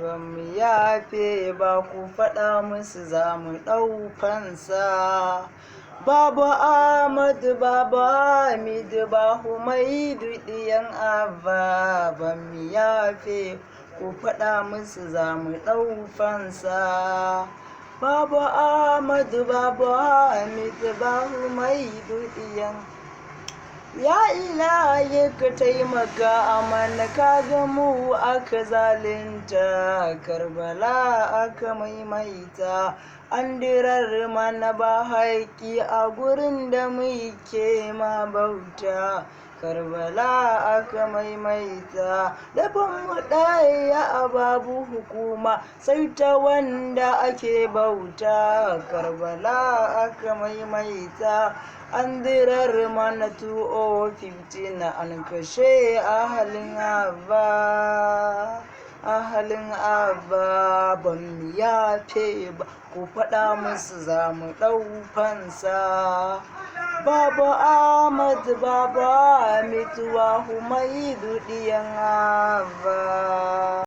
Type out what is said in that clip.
ban mu yafe ba, ku faɗa musu za mu ɗau fansa. Baba Ahmadu, Baba Hamidu, ba Humaidu ɗiyan Abba, ban mu yafe, ku faɗa musu za mu ɗau fansa. Baba Ahmadu, Baba Hamidu, ba Humaidu ɗiyan. Ya ilahi ka taimaka mana, ka ga mu aka zalunta, Karbala aka maimaita, an dirar mana ba haƙƙi a gurin da muke ma bauta, Karbala aka maimaita. Dafin mu ɗaya a babu hukuma, sai ta wanda ake bauta, Karbala aka maimaita. An dirar mana 2015 an kashe ahalin Abba, ban mu yafe ba, ku faɗa musu za mu ɗau fansa. Baba Ahmadu, Baba Hamidu, wa Humaidu ɗiyan Abba.